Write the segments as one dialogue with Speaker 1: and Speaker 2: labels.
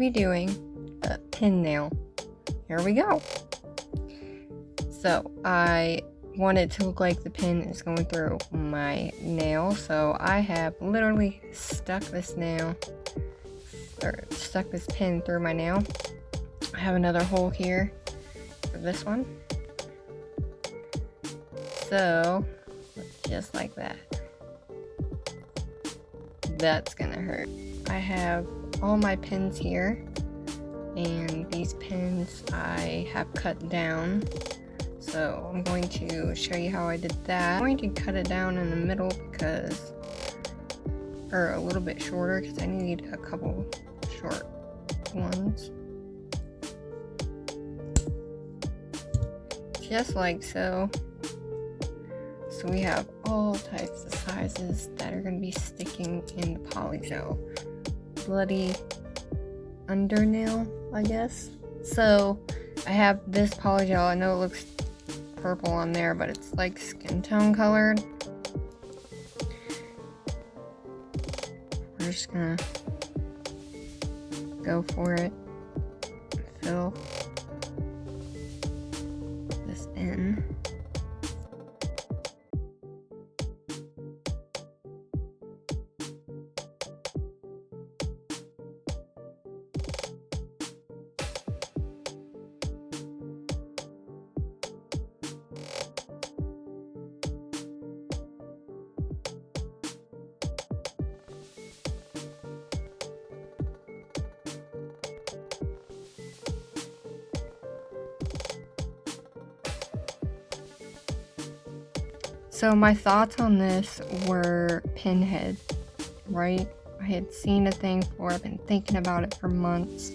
Speaker 1: be doing a pin nail. Here we go. So I want it to look like the pin is going through my nail, so I have literally stuck this pin through my nail. I have another hole here for this one. So just like that. That's gonna hurt. I have all my pins here, and these pins I have cut down. So I'm going to show you how I did that. I'm going to cut it down in the middle or a little bit shorter because I need a couple short ones. Just like so. So we have all types of sizes that are going to be sticking in the polygel. Bloody undernail, I guess. So I have this polygel. I know it looks purple on there, but it's like skin tone colored. We're just gonna go for it. Fill this in. So my thoughts on this were Pinhead, right? I had seen a thing for it, I've been thinking about it for months.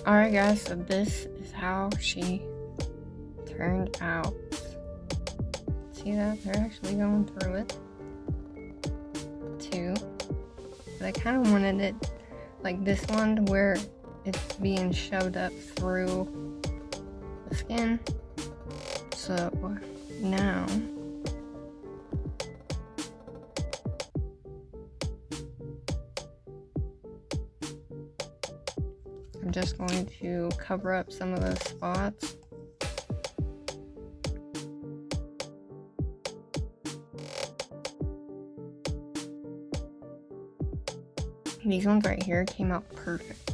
Speaker 1: Alright guys, so this is how she turned out. See that? They're actually going through it too. But I kind of wanted it like this one where it's being shoved up through the skin. So now I'm just going to cover up some of those spots. These ones right here came out perfect.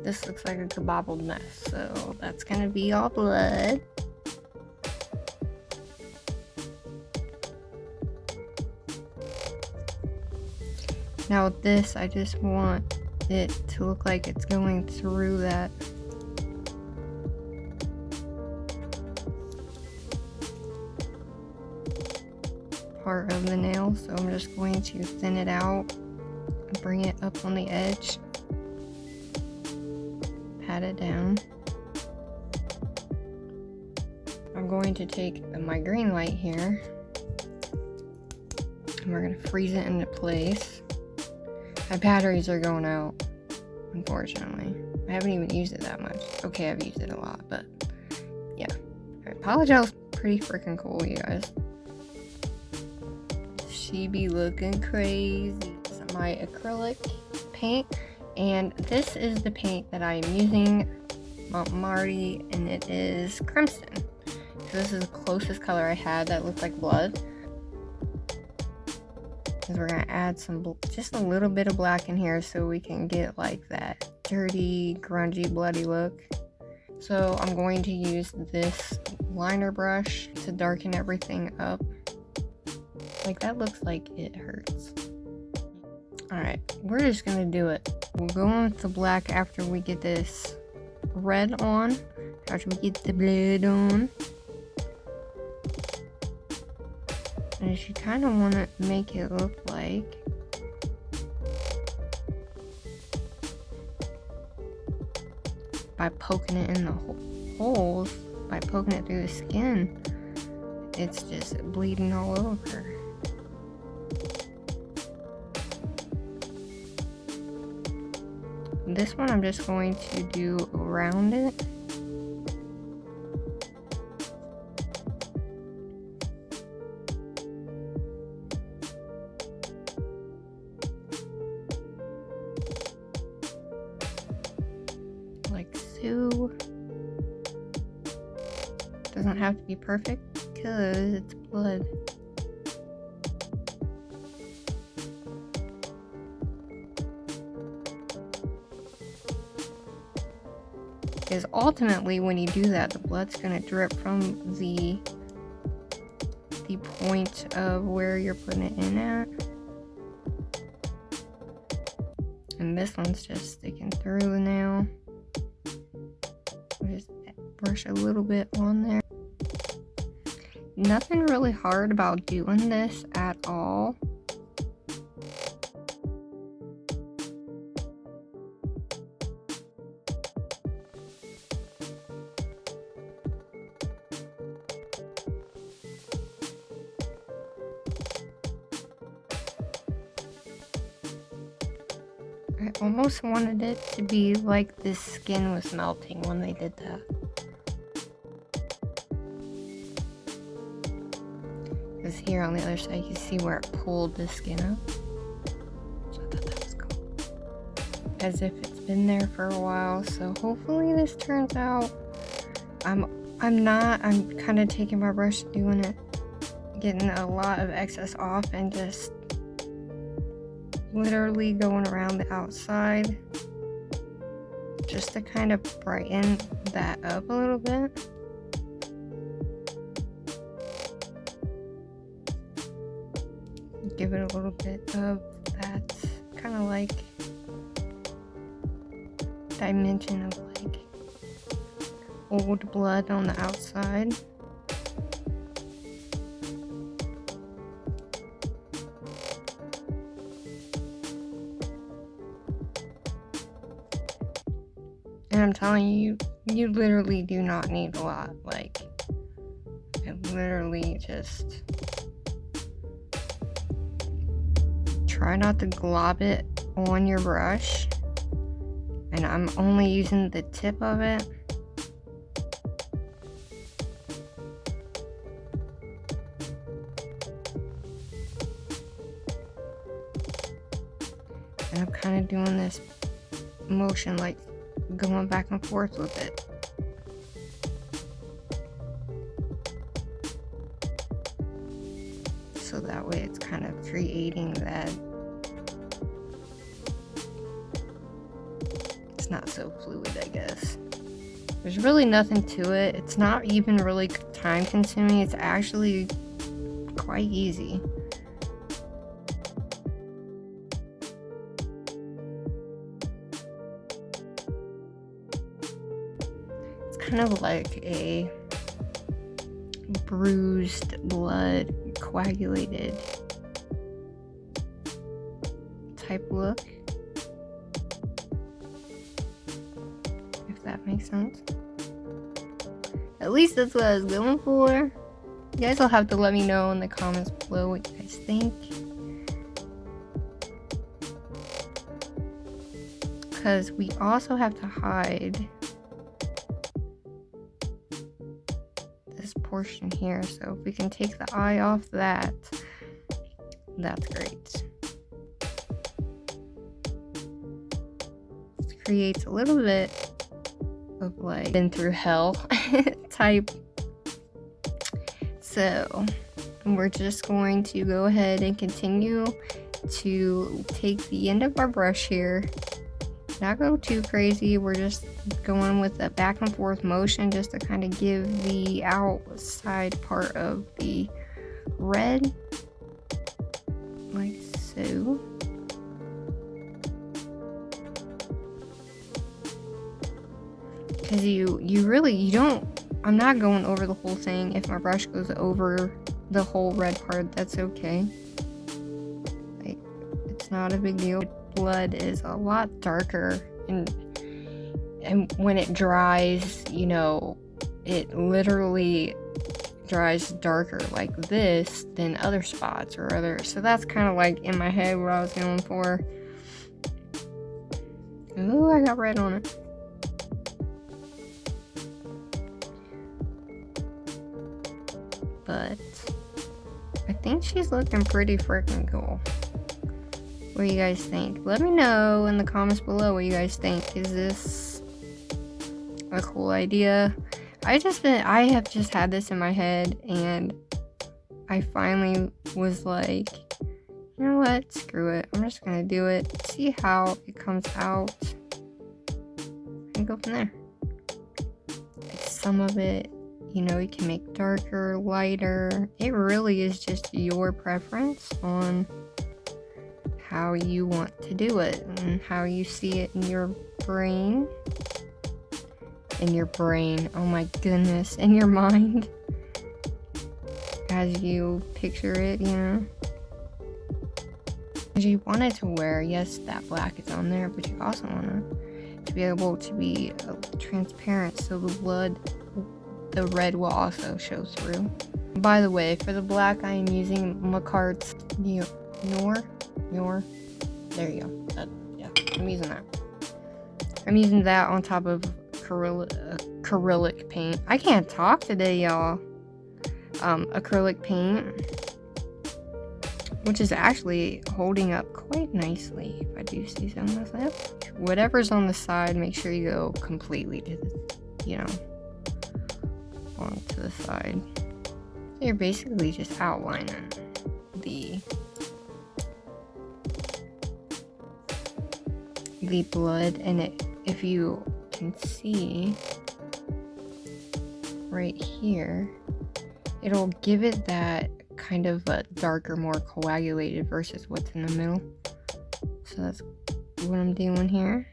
Speaker 1: This looks like a kabobbled mess, so that's gonna be all blood. Now with this, I just want it to look like it's going through that part of the nail. So I'm just going to thin it out and bring it up on the edge. Pat it down. I'm going to take my green light here and we're going to freeze it into place. My batteries are going out, unfortunately. I haven't even used it that much. Okay, I've used it a lot, but yeah. Alright, polygel's pretty freaking cool, you guys. She be looking crazy. This is my acrylic paint, and this is the paint that I am using, Mont Marte, and it is crimson. So this is the closest color I had that looked like blood. We're gonna add just a little bit of black in here so we can get like that dirty, grungy, bloody look. So I'm going to use this liner brush to darken everything up. Like that looks like it hurts. Alright, we're just gonna do it. We'll go on with the black after we get this red on, after we get the blood on. And you kind of want to make it look like by poking it in the holes, by poking it through the skin, it's just bleeding all over. This one I'm just going to do around it. Like so. Doesn't have to be perfect because it's blood. Because ultimately when you do that, the blood's going to drip from the point of where you're putting it in at. And this one's just sticking through the nail. Just brush a little bit on there. Nothing really hard about doing this at all. I almost wanted it to be like the skin was melting when they did that. Because here on the other side, you see where it pulled the skin up. So I thought that was cool. As if it's been there for a while. So hopefully this turns out. I'm kind of taking my brush, doing it, getting a lot of excess off, and just literally going around the outside just to kind of brighten that up a little bit. Give it a little bit of that kind of like dimension of like old blood on the outside. And I'm telling you, you literally do not need a lot. Like, it literally just try not to glob it on your brush. And I'm only using the tip of it. And I'm kind of doing this motion like going back and forth with it. So that way it's kind of creating that it's not so fluid, I guess. There's really nothing to it. It's not even really time consuming. It's actually quite easy. Kind of like a bruised blood, coagulated type look, if that makes sense. At least that's what I was going for. You guys will have to let me know in the comments below what you guys think, because we also have to hide this portion here. So if we can take the eye off that, that's great. This creates a little bit of like been through hell type. So we're just going to go ahead and continue to take the end of our brush here, not go too crazy. We're just going with a back and forth motion just to kind of give the outside part of the red, like so. Because you don't, I'm not going over the whole thing. If my brush goes over the whole red part, that's okay. Like, it's not a big deal. Blood is a lot darker and and when it dries, you know, it literally dries darker like this than other spots or other. So that's kind of like in my head what I was going for. Ooh, I got red on it. But I think she's looking pretty freaking cool. What do you guys think? Let me know in the comments below what you guys think. Is this a cool idea? I have just had this in my head, and I finally was like, you know what, screw it. I'm just gonna do it, see how it comes out, and go from there. Like some of it, you know, you can make darker, lighter. It really is just your preference on how you want to do it and how you see it in your brain. Oh my goodness, in your mind. As you picture it, you know. As you want it to wear, yes, that black is on there, but you also want it to be able to be transparent so the red will also show through. By the way, for the black, I am using Makartt's Noir. There you go. Yeah, I'm using that. I'm using that on top of acrylic paint. I can't talk today, y'all. Acrylic paint, which is actually holding up quite nicely, if I do see so myself. Whatever's on the side, make sure you go completely to the, you know, onto the side. So you're basically just outlining the blood, and if you can see right here, it'll give it that kind of a darker, more coagulated versus what's in the middle. So that's what I'm doing here.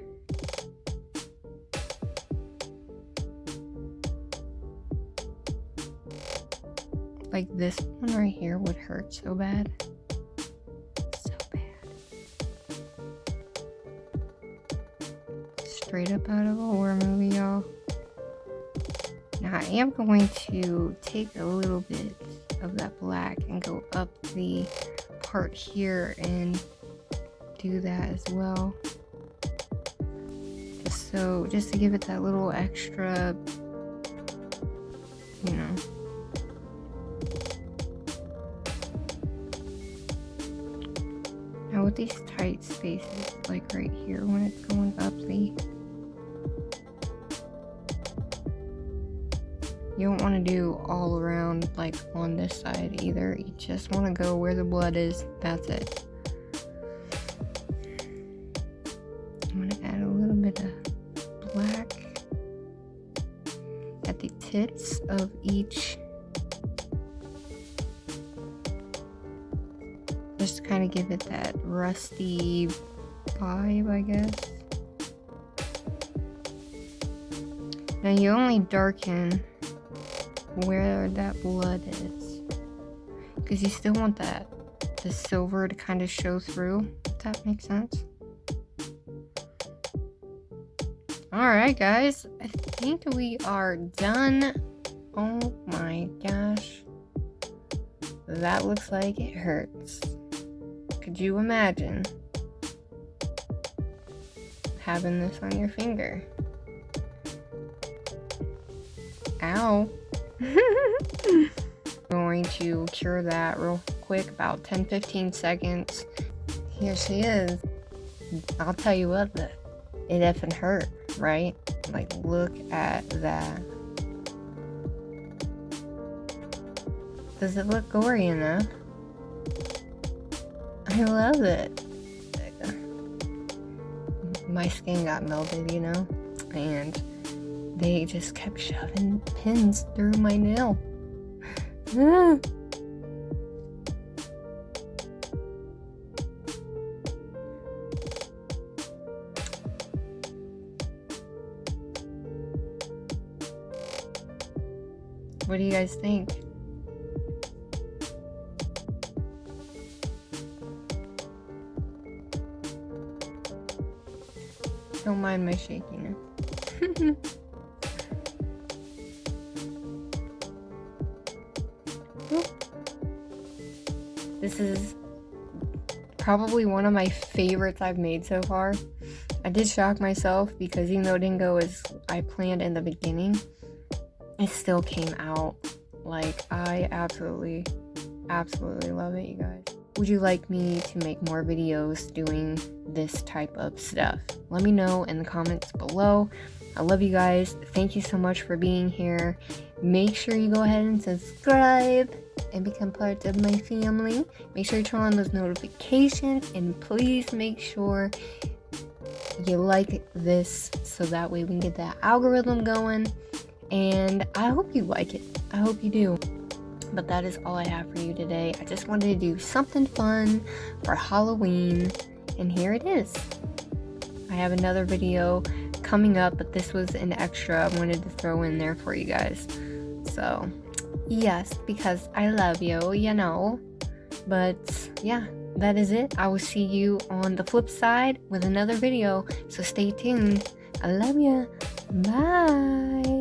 Speaker 1: Like this one right here would hurt so bad. So bad. Straight up out of a horror movie, y'all. Now I am going to take a little bit of that black and go up the part here and do that as well. Just to give it that little extra, you know. Now with these tight spaces, like right here when it's going up you don't want to do all around like on this side either. You just want to go where the blood is. That's it. I'm going to add a little bit of black at the tips of each. Just to kind of give it that rusty vibe, I guess. Now you only darken where that blood is, because you still want the silver to kind of show through, if that makes sense. Alright guys, I think we are done. Oh my gosh, that looks like it hurts. Could you imagine having this on your finger? Ow. Going to cure that real quick, about 10-15 seconds. Here she is. I'll tell you what, it effing hurt, right? Like, look at that. Does it look gory enough? I love it. My skin got melted, you know, and they just kept shoving pins through my nail. What do you guys think? Don't mind my shakiness. This is probably one of my favorites I've made so far. I did shock myself because even though it didn't go as I planned in the beginning, it still came out. Like, I absolutely love it, you guys. Would you like me to make more videos doing this type of stuff? Let me know in the comments below. I love you guys. Thank you so much for being here. Make sure you go ahead and subscribe and become part of my family. Make sure you turn on those notifications, and please make sure you like this so that way we can get that algorithm going. And I hope you like it. I hope you do. But that is all I have for you today. I just wanted to do something fun for Halloween, and here it is. I have another video coming up, but this was an extra I wanted to throw in there for you guys. So yes, because I love you, you know. But yeah, that is it. I will see you on the flip side with another video, so stay tuned. I love you. Bye.